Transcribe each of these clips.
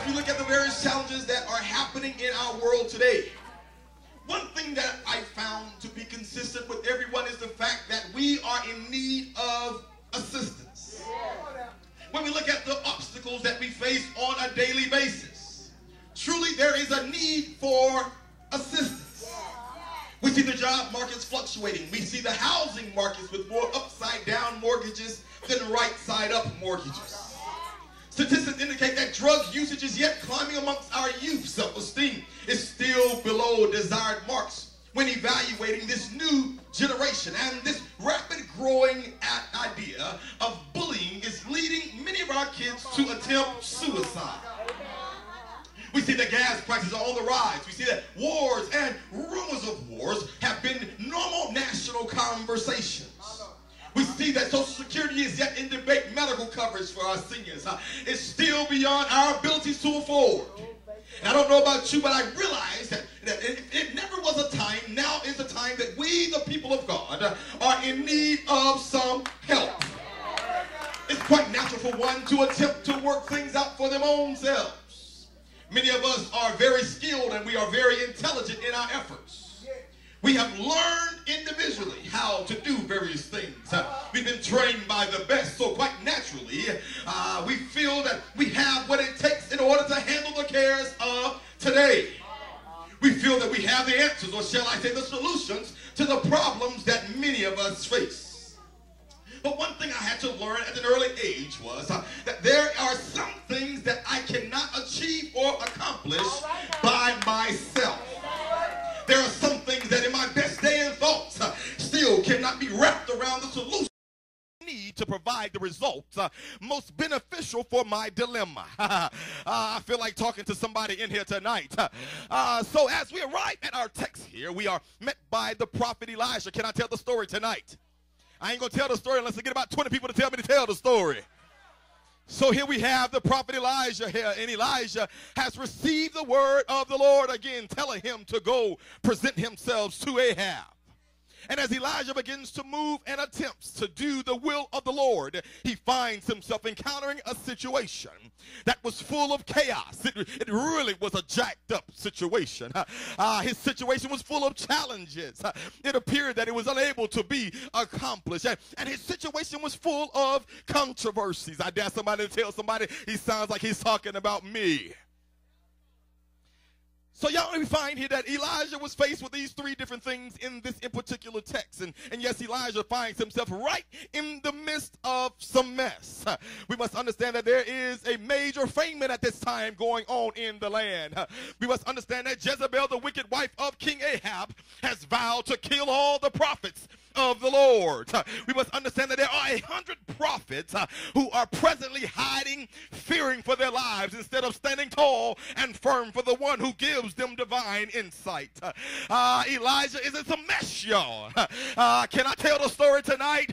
you look at the various challenges that are happening in our world today, one thing that I found to be consistent with everyone is the fact that we are in need of assistance. When we look at the obstacles that we face on a daily basis, truly there is a need for assistance. We see the job markets fluctuating. We see the housing markets with more upside down mortgages than right side up mortgages. Statistics indicate that drug usage is yet climbing amongst our youth. Self-esteem is still below desired marks when evaluating this new generation. And this rapid growing idea of bullying is leading many of our kids to attempt suicide. We see that gas prices are on the rise. We see that wars and rumors of wars have been normal national conversations. We see that Social Security is yet in debate. Medical coverage for our seniors is still beyond our abilities to afford. And I don't know about you, but I realize that it never was a time. Now is the time that we, the people of God, are in need of some help. It's quite natural for one to attempt to work things out for their own selves. Many of us are very skilled and we are very intelligent in our efforts. We have learned individually how to do various things. We've been trained by the best, so quite naturally, we feel that we have what it takes in order to handle the cares of today. We feel that we have the answers, or shall I say the solutions, to the problems that many of us face. But one thing I had to learn at an early age was that there are some things that I cannot achieve or accomplish by myself. There are some things that in my best day and thoughts still cannot be wrapped around the solution I need to provide the results most beneficial for my dilemma. I feel like talking to somebody in here tonight. So as we arrive at our text here, we are met by the prophet Elijah. Can I tell the story tonight? I ain't going to tell the story unless I get about 20 people to tell me to tell the story. So here we have the prophet Elijah here, and Elijah has received the word of the Lord again, telling him to go present himself to Ahab. And as Elijah begins to move and attempts to do the will of the Lord, he finds himself encountering a situation that was full of chaos. It really was a jacked up situation. His situation was full of challenges. It appeared that it was unable to be accomplished. And his situation was full of controversies. I dare somebody to tell somebody he sounds like he's talking about me. So y'all, we find here that Elijah was faced with these three different things in this in particular text. And yes, Elijah finds himself right in the midst of some mess. We must understand that there is a major famine at this time going on in the land. We must understand that Jezebel, the wicked wife of King Ahab, has vowed to kill all the prophets of the Lord. We must understand that there are 100 prophets who are presently hiding, fearing for their lives instead of standing tall and firm for the one who gives them divine insight. Elijah is in some mess, y'all. Can I tell the story tonight?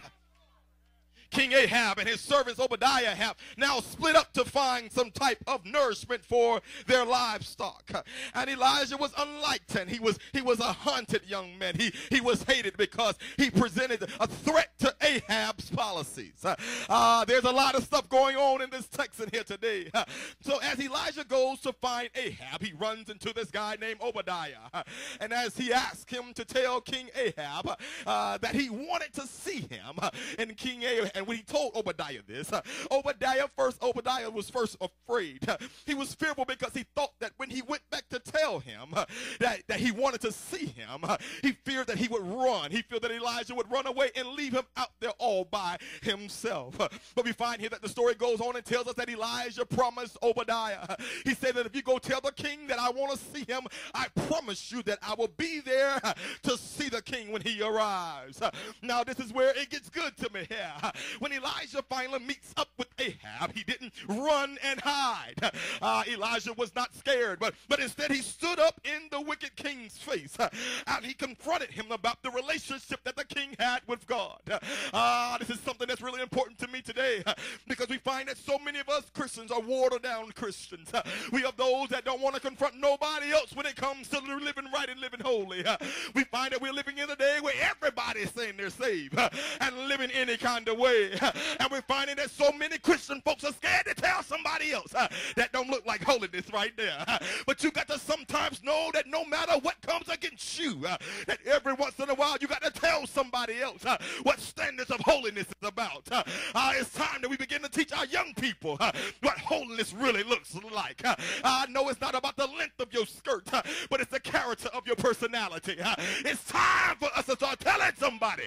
King Ahab and his servants Obadiah have now split up to find some type of nourishment for their livestock. And Elijah was unliked, and he was a hunted young man. He was hated because he presented a threat to Ahab's policies. There's a lot of stuff going on in this text in here today. So as Elijah goes to find Ahab, he runs into this guy named Obadiah. And as he asks him to tell King Ahab that he wanted to see him, and King Ahab, and when he told Obadiah this, Obadiah was first afraid. He was fearful because he thought that when he went back to tell him that he wanted to see him, he feared that he would run. He feared that Elijah would run away and leave him out there all by himself. But we find here that the story goes on and tells us that Elijah promised Obadiah. He said that if you go tell the king that I want to see him, I promise you that I will be there to see the king when he arrives. Now this is where it gets good to me here. When Elijah finally meets up with Ahab, he didn't run and hide. Elijah was not scared, but instead he stood up in the wicked king's face, and he confronted him about the relationship that the king had with God. This is something that's really important to me today, because we find that so many of us Christians are watered down Christians. We have those that don't want to confront nobody else when it comes to living right and living holy. We find that we're living in a day where everybody's saying they're saved and living any kind of way. today. And we're finding that so many Christian folks are scared to tell somebody else that don't look like holiness right there. But you got to sometimes know that no matter what comes against you, that every once in a while you got to tell somebody else what standards of holiness is about. It's time that we begin to teach our young people what holiness really looks like. I know it's not about the length of your skirt, but it's the character of your personality. It's time for us to start telling somebody.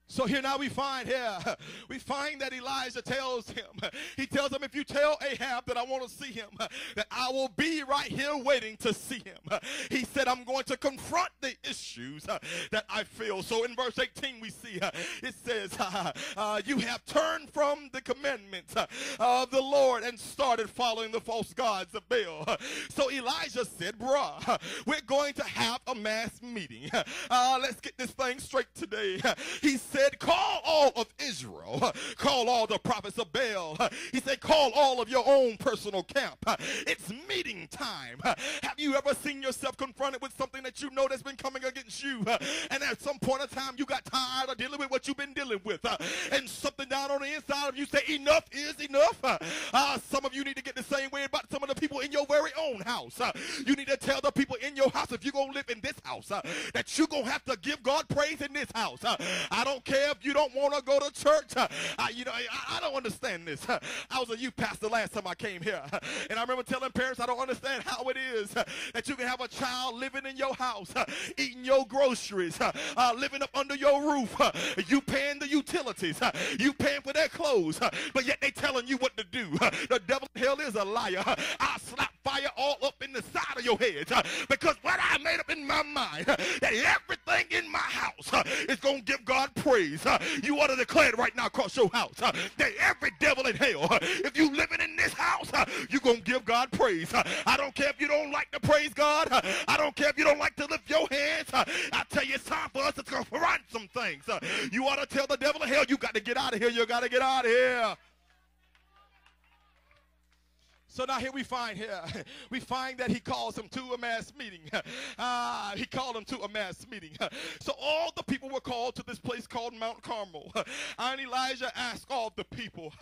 So here now we find that Elijah tells him, he tells him, if you tell Ahab that I want to see him, that I will be right here waiting to see him. He said, I'm going to confront the issues that I feel. So in verse 18 we see, it says, you have turned from the commandments of the Lord and started following the false gods of Baal. So Elijah said, bruh, we're going to have a mass meeting. Let's get this thing straight today. He said, call all of Israel, call all the prophets of Baal. He said, call all of your own personal camp. It's meeting time. Have you ever seen yourself confronted with something that you know that's been coming against you, and at some point in time you got tired of dealing with what you've been dealing with, and something down on the inside of you say enough is enough? Some of you need to get the same way about some of the people in your very own house. You need to tell the people in your house, if you're going to live in this house, that you're going to have to give God praise in this house. I don't care if you don't want to go to church. I don't understand this. I was a youth pastor last time I came here, and I remember telling parents, I don't understand how it is that you can have a child living in your house, eating your groceries, living up under your roof, you paying the utilities, you paying for their clothes, but yet they telling you what to do. The devil in hell is a liar. I'll slap fire all up in the side of your head, because what I made up in my mind, that everything in my house is going to give God praise. You ought to declare it right now across your house, that every devil in hell, if you living in this house, you're going to give God praise. I don't care if you don't like to praise God. I don't care if you don't like to lift your hands. I tell you, it's time for us to confront some things. You ought to tell the devil in hell, you got to get out of here. You got to get out of here. So now here we find that he calls him to a mass meeting. He called him to a mass meeting. So all the people were called to this place called Mount Carmel. And Elijah asked all the people,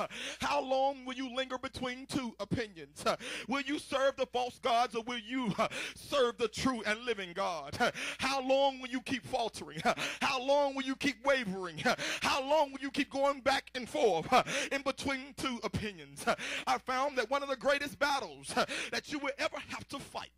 how long will you linger between two opinions? Will you serve the false gods, or will you serve the true and living God? How long will you keep faltering? How long will you keep wavering? How long will you keep going back and forth in between two opinions? I found that one of the greatest battles that you will ever have to fight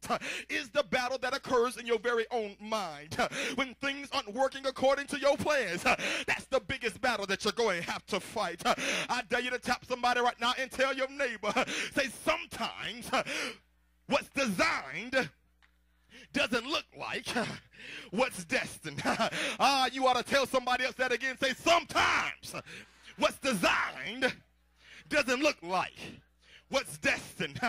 is the battle that occurs in your very own mind. When things aren't working according to your plans, that's the biggest battle that you're going to have to fight. I dare you to tap somebody right now and tell your neighbor, say, sometimes what's designed doesn't look like what's destined. You ought to tell somebody else that again. Say, sometimes what's designed doesn't look like what's destined.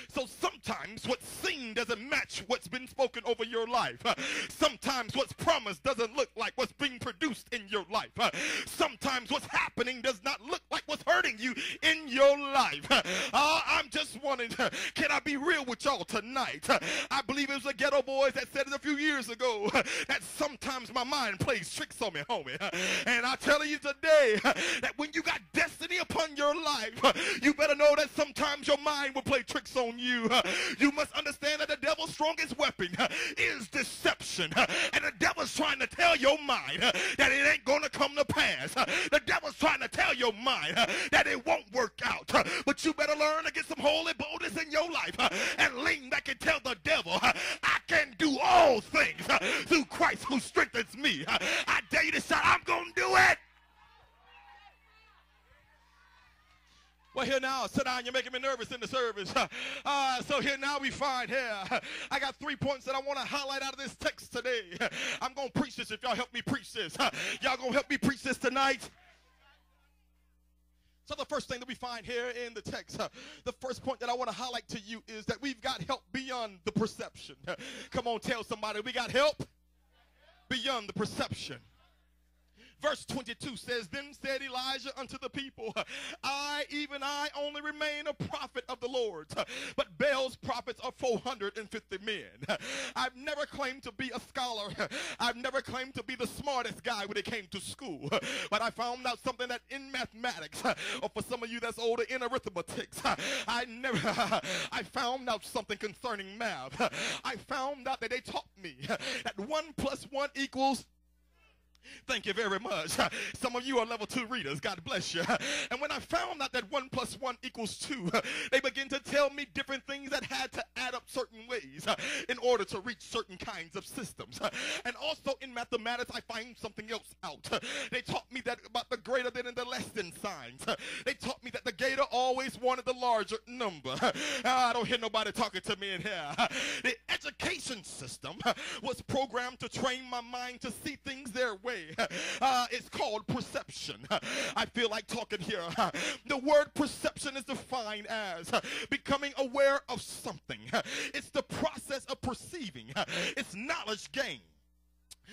So sometimes what's seen doesn't match what's been spoken over your life. Sometimes what's promised doesn't look like what's being produced in your life. Sometimes what's happening does not look like what's hurting you in your life. I'm just wondering, can I be real with y'all tonight? I believe it was the Ghetto Boys that said it a few years ago, that sometimes my mind plays tricks on me, homie. And I tell you today that when you got destiny upon your life, you better know that sometimes your mind will play tricks on you. You must understand that the devil's strongest weapon is deception. And the devil's trying to tell your mind that it ain't going to come to pass. The devil's trying to tell your mind that it won't work out. But you better learn to get some holy boldness in your life and lean back and tell the devil, I can do all things through Christ who strengthens me. I dare you to shout, I'm going to do it. Well, here now, sit down, you're making me nervous in the service. So here now we find here, I got 3 points that I want to highlight out of this text today. I'm going to preach this if y'all help me preach this. Y'all going to help me preach this tonight? So the first thing that we find here in the text, the first point that I want to highlight to you is that we've got help beyond the perception. Come on, tell somebody, we got help beyond the perception. Verse 22 says, then said Elijah unto the people, even I only remain a prophet of the swords, but Baal's prophets are 450 men. I've never claimed to be a scholar. I've never claimed to be the smartest guy when it came to school. But I found out something that in mathematics, or for some of you that's older, in arithmetics, I found out something concerning math. I found out that they taught me that 1 + 1 equals. Thank you very much. Some of you are level 2 readers. God bless you. And when I found out that 1 + 1 = 2, they began to tell me different things that had to add up certain ways in order to reach certain kinds of systems. And also in mathematics, I find something else out. They taught me that about the greater than and the less than signs. They taught me that the gator always wanted the larger number. I don't hear nobody talking to me in here. The education system was programmed to train my mind to see things their way. It's called perception. I feel like talking here. The word perception is defined as becoming aware of something. It's the process of perceiving. It's knowledge gained.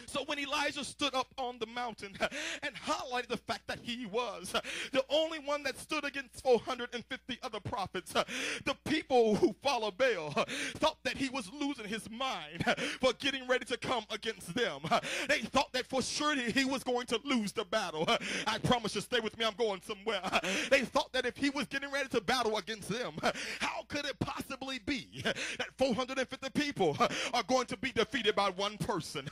So when Elijah stood up on the mountain and highlighted the fact that he was the only one that stood against 450 other prophets, the people who follow Baal thought that he was losing his mind for getting ready to come against them. They thought that for sure he was going to lose the battle. I promise you, stay with me, I'm going somewhere. They thought that if he was getting ready to battle against them, how could it possibly be that 450 people are going to be defeated by one person?